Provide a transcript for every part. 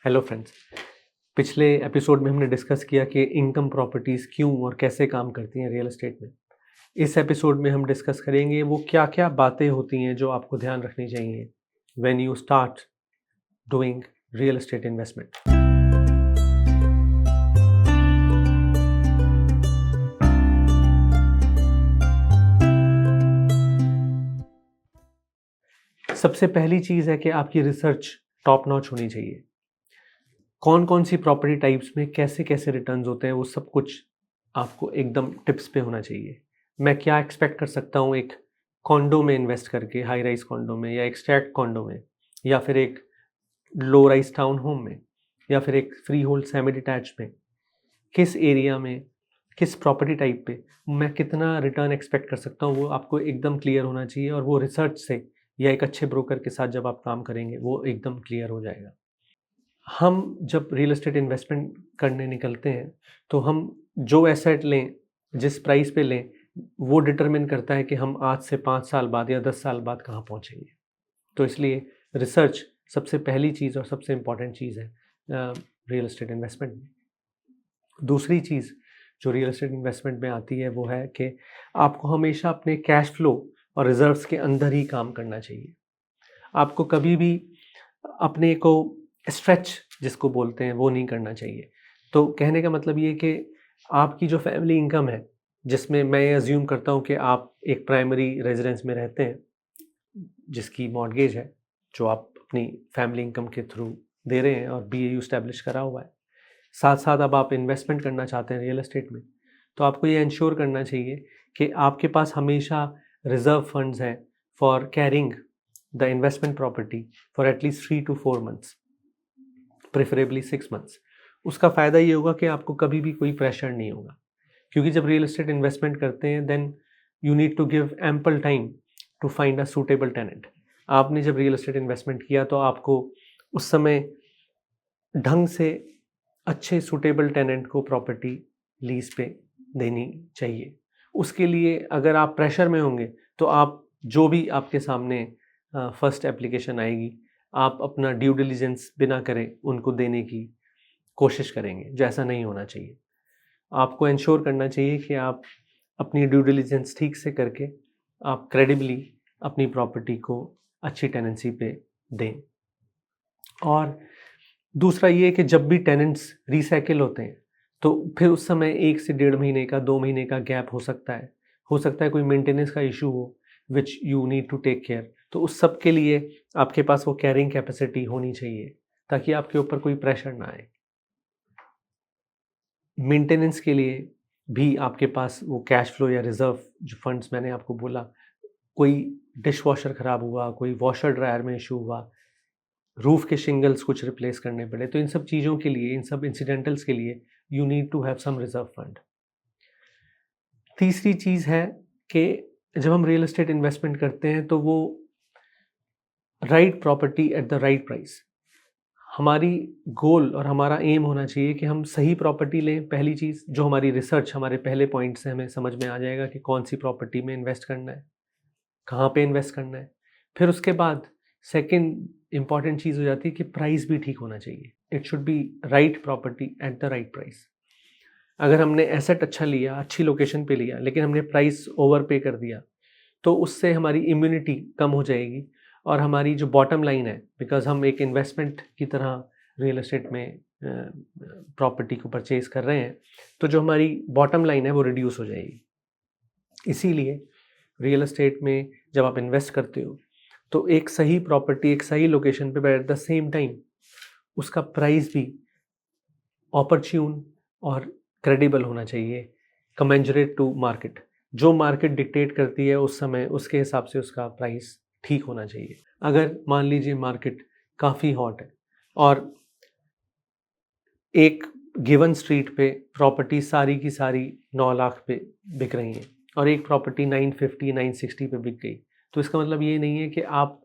Hello friends. पिछले episode में हमने डिस्कस किया कि इनकम प्रॉपर्टीज़ क्यों और कैसे काम करती हैं रियल एस्टेट में। इस एपिसोड में हम डिस्कस करेंगे वो क्या क्या बातें होती हैं जो आपको ध्यान रखनी चाहिए when you start doing real estate investment. सबसे पहली चीज़ है कि आपकी रिसर्च टॉप नॉच होनी चाहिए। कौन कौन सी प्रॉपर्टी टाइप्स में कैसे कैसे रिटर्न्स होते हैं वो सब कुछ आपको एकदम टिप्स पे होना चाहिए। मैं क्या एक्सपेक्ट कर सकता हूँ एक कॉन्डो में इन्वेस्ट करके, हाई राइज कॉन्डो में या एक स्टैक कॉन्डो में, या फिर एक लो राइज टाउन होम में, या फिर एक फ्री होल्ड सेमी डिटैच में, किस एरिया में, किस प्रॉपर्टी टाइप पे मैं कितना रिटर्न एक्सपेक्ट कर सकता हूँ वो आपको एकदम क्लियर होना चाहिए। और वो रिसर्च से या एक अच्छे ब्रोकर के साथ जब आप काम करेंगे वो एकदम क्लियर हो जाएगा। हम जब रियल एस्टेट इन्वेस्टमेंट करने निकलते हैं तो हम जो एसेट लें, जिस प्राइस पे लें, वो डिटरमिन करता है कि हम आज से 5 साल बाद या 10 साल बाद कहाँ पहुँचेंगे। तो इसलिए रिसर्च सबसे पहली चीज़ और सबसे इम्पॉर्टेंट चीज़ है रियल एस्टेट इन्वेस्टमेंट में। दूसरी चीज़ जो रियल एस्टेट इन्वेस्टमेंट में आती है वो है कि आपको हमेशा अपने कैश फ्लो और रिजर्व्स के अंदर ही काम करना चाहिए। आपको कभी भी अपने को स्ट्रेच जिसको बोलते हैं वो नहीं करना चाहिए। तो कहने का मतलब ये कि आपकी जो फैमिली इनकम है, जिसमें मैं अज्यूम करता हूँ कि आप एक प्राइमरी रेजिडेंस में रहते हैं जिसकी मॉर्गेज है, जो आप अपनी फैमिली इनकम के थ्रू दे रहे हैं और बीएयू इस्टेब्लिश करा हुआ है। साथ साथ अब आप इन्वेस्टमेंट करना चाहते हैं रियल एस्टेट में, तो आपको ये इंश्योर करना चाहिए कि आपके पास हमेशा रिजर्व फंड्स हैं for carrying the investment property for at least 3 to 4 months, preferably 6 months। उसका फ़ायदा ये होगा कि आपको कभी भी कोई प्रेशर नहीं होगा, क्योंकि जब रियल एस्टेट इन्वेस्टमेंट करते हैं then you need to give ample time to find a suitable tenant. आपने जब रियल एस्टेट इन्वेस्टमेंट किया तो आपको उस समय ढंग से अच्छे सूटेबल टेनेंट को प्रॉपर्टी लीज पे देनी चाहिए। उसके लिए अगर आप प्रेशर में होंगे तो आप जो भी आपके सामने फर्स्ट एप्लीकेशन आएगी, आप अपना ड्यू डिलिजेंस बिना करें उनको देने की कोशिश करेंगे, जो ऐसा नहीं होना चाहिए। आपको इंश्योर करना चाहिए कि आप अपनी ड्यू डिलिजेंस ठीक से करके आप क्रेडिबली अपनी प्रॉपर्टी को अच्छी टेनेंसी पे दें। और दूसरा ये कि जब भी टेनेंट्स रीसाइकिल होते हैं तो फिर उस समय 1 से 1.5 महीने का, 2 महीने का गैप हो सकता है। हो सकता है कोई मेंटेनेंस का इशू हो which you need to take care. तो उस सब के लिए आपके पास वो कैरिंग कैपेसिटी होनी चाहिए ताकि आपके ऊपर कोई प्रेशर ना आए। मेंटेनेंस के लिए भी आपके पास वो कैश फ्लो या रिजर्व जो फंड्स मैंने आपको बोला, कोई डिश वॉशर ख़राब हुआ, कोई वॉशर ड्रायर में इशू हुआ, रूफ़ के शिंगल्स कुछ रिप्लेस करने पड़े, तो इन सब चीज़ों के लिए, इन सब इंसिडेंटल्स के लिए you need to have some reserve fund. तीसरी चीज़ है कि जब हम रियल एस्टेट इन्वेस्टमेंट करते हैं तो वो right property at the right price. हमारी गोल और हमारा एम होना चाहिए कि हम सही प्रॉपर्टी लें। पहली चीज़ जो हमारी रिसर्च, हमारे पहले पॉइंट से हमें समझ में आ जाएगा कि कौन सी प्रॉपर्टी में इन्वेस्ट करना है, कहाँ पे इन्वेस्ट करना है। फिर उसके बाद सेकंड इम्पॉर्टेंट चीज़ हो जाती है कि प्राइस भी ठीक होना चाहिए। It should be right property at the right price. अगर हमने एसेट अच्छा लिया, अच्छी लोकेशन पे लिया, लेकिन हमने प्राइस ओवर पे कर दिया, तो उससे हमारी इम्यूनिटी कम हो जाएगी और हमारी जो बॉटम लाइन है, बिकॉज़ हम एक इन्वेस्टमेंट की तरह रियल एस्टेट में प्रॉपर्टी को परचेज़ कर रहे हैं, तो जो हमारी बॉटम लाइन है वो रिड्यूस हो जाएगी। इसीलिए रियल एस्टेट में जब आप इन्वेस्ट करते हो तो एक सही प्रॉपर्टी, एक सही लोकेशन पे, but at the same time उसका प्राइस भी ऑपर्च्यून और क्रेडिबल होना चाहिए, कमेंजरेट टू मार्केट। जो मार्केट डिक्टेट करती है उस समय उसके हिसाब से उसका प्राइस ठीक होना चाहिए। अगर मान लीजिए मार्केट काफ़ी हॉट है और एक गिवन स्ट्रीट पे प्रॉपर्टी सारी की सारी 9 लाख पे बिक रही हैं और एक प्रॉपर्टी 950 960 पे बिक गई, तो इसका मतलब ये नहीं है कि आप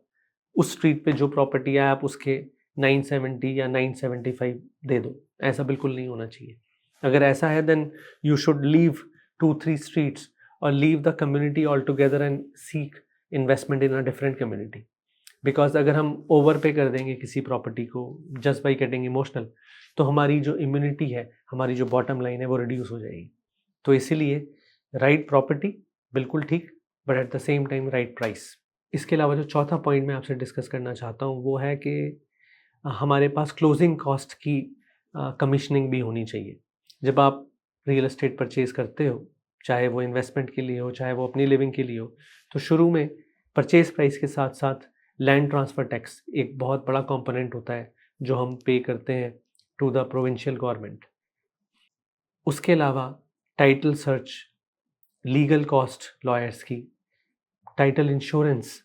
उस स्ट्रीट पे जो प्रॉपर्टी है आप उसके 970 या 975 दे दो। ऐसा बिल्कुल नहीं होना चाहिए। अगर ऐसा है then you should leave 2-3 streets और leave the community all together and seek investment in a different community. Because अगर हम ओवर पे कर देंगे किसी प्रॉपर्टी को जस्ट बाई गेटिंग इमोशनल, तो हमारी जो इम्यूनिटी है, हमारी जो बॉटम लाइन है, वो रिड्यूस हो जाएगी। तो इसीलिए राइट प्रॉपर्टी बिल्कुल ठीक, but at the same time right price. इसके अलावा जो चौथा पॉइंट मैं आपसे डिस्कस करना चाहता हूँ वो है कि हमारे पास क्लोजिंग कॉस्ट की कमीशनिंग भी होनी चाहिए। जब आप रियल एस्टेट परचेज करते हो, चाहे वो इन्वेस्टमेंट के लिए हो, चाहे वो अपनी लिविंग के लिए हो, तो शुरू में परचेज प्राइस के साथ साथ लैंड ट्रांसफ़र टैक्स एक बहुत बड़ा कंपोनेंट होता है जो हम पे करते हैं टू द प्रोविंशियल गवर्नमेंट। उसके अलावा title search, legal cost lawyers की, टाइटल इंश्योरेंस,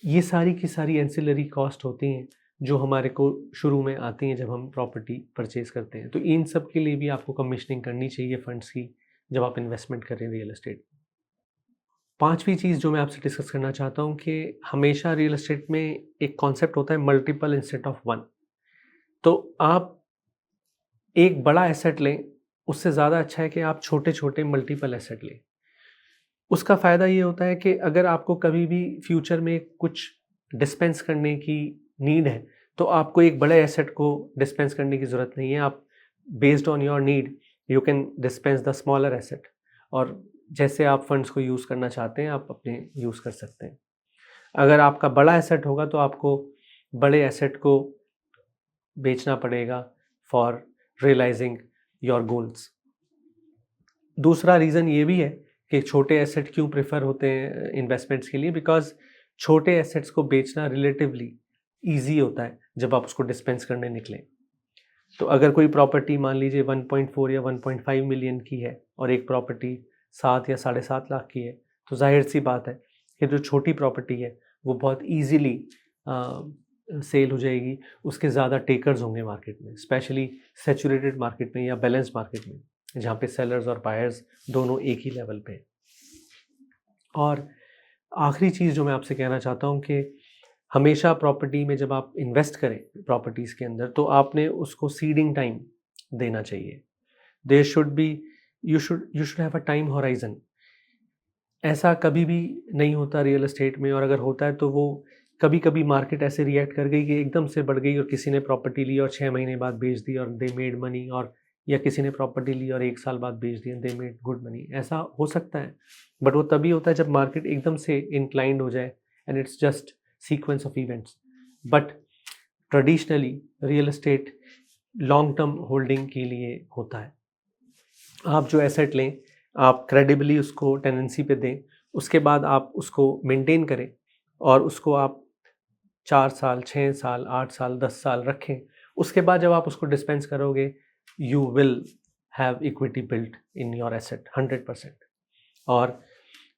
ये सारी की सारी एंसिलरी कॉस्ट होती हैं जो हमारे को शुरू में आती हैं जब हम प्रॉपर्टी परचेज करते हैं। तो इन सब के लिए भी आपको कमीशनिंग करनी चाहिए फंड्स की जब आप इन्वेस्टमेंट करें रियल एस्टेट। पांचवी चीज़ जो मैं आपसे डिस्कस करना चाहता हूँ कि हमेशा रियल एस्टेट में एक कॉन्सेप्ट होता है मल्टीपल इंस्टेड ऑफ वन। तो आप एक बड़ा एसेट लें, उससे ज़्यादा अच्छा है कि आप छोटे छोटे मल्टीपल एसेट लें। उसका फ़ायदा ये होता है कि अगर आपको कभी भी फ्यूचर में कुछ डिस्पेंस करने की नीड है, तो आपको एक बड़े एसेट को डिस्पेंस करने की ज़रूरत नहीं है। आप based on your need you can dispense the smaller asset, और जैसे आप फंड्स को यूज़ करना चाहते हैं आप अपने यूज़ कर सकते हैं। अगर आपका बड़ा एसेट होगा तो आपको बड़े एसेट को बेचना पड़ेगा फॉर रियलाइजिंग योर गोल्स। दूसरा रीज़न ये भी है कि छोटे एसेट क्यों प्रेफर होते हैं इन्वेस्टमेंट्स के लिए, बिकॉज छोटे एसेट्स को बेचना रिलेटिवली ईजी होता है जब आप उसको डिस्पेंस करने निकलें। तो अगर कोई प्रॉपर्टी मान लीजिए 1.4 या 1.5 मिलियन की है और एक प्रॉपर्टी 7 या 7.5 लाख की है, तो जाहिर सी बात है कि जो छोटी प्रॉपर्टी है वो बहुत ईजीली सेल हो जाएगी। उसके ज़्यादा टेकर्स होंगे मार्केट में, स्पेशली सैचुरेटेड मार्केट में या बैलेंस मार्केट में, जहाँ पे सेलर्स और बायर्स दोनों एक ही लेवल पे हैं। और आखिरी चीज़ जो मैं आपसे कहना चाहता हूँ कि हमेशा प्रॉपर्टी में जब आप इन्वेस्ट करें प्रॉपर्टीज़ के अंदर, तो आपने उसको सीडिंग टाइम देना चाहिए। There should be you should have a time horizon. ऐसा कभी भी नहीं होता रियल एस्टेट में, और अगर होता है तो वो कभी कभी मार्केट ऐसे रिएक्ट कर गई कि एकदम से बढ़ गई और किसी ने प्रॉपर्टी ली और 6 महीने बाद बेच दी और दे मेड मनी, और या किसी ने प्रॉपर्टी ली और 1 साल बाद बेच दी और दे मेड गुड मनी। ऐसा हो सकता है, बट वो तभी होता है जब मार्केट एकदम से इंक्लाइंड हो जाए and it's just sequence of events. But traditionally real estate long term holding के लिए होता है। आप जो एसेट लें, आप क्रेडिबली उसको टेनेंसी पे दें, उसके बाद आप उसको मेंटेन करें और उसको आप 4 साल, 6 साल, 8 साल, 10 साल रखें। उसके बाद जब आप उसको डिस्पेंस करोगे, you will have equity built in your asset 100%। और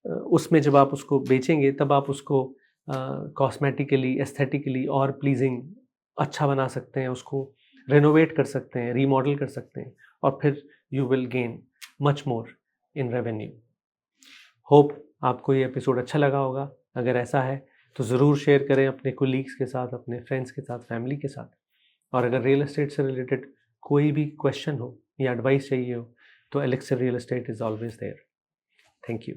उसमें जब आप उसको बेचेंगे तब आप उसको कॉस्मेटिकली, एस्थेटिकली और प्लीजिंग अच्छा बना सकते हैं, उसको रेनोवेट कर सकते हैं, रीमॉडल कर सकते हैं, और फिर you will gain much more in revenue. Hope आपको ये एपिसोड अच्छा लगा होगा। अगर ऐसा है तो ज़रूर शेयर करें अपने कोलीग्स के साथ, अपने फ्रेंड्स के साथ, फैमिली के साथ। और अगर रियल एस्टेट से रिलेटेड कोई भी क्वेश्चन हो या एडवाइस चाहिए हो तो Elixir real estate is always there. Thank you.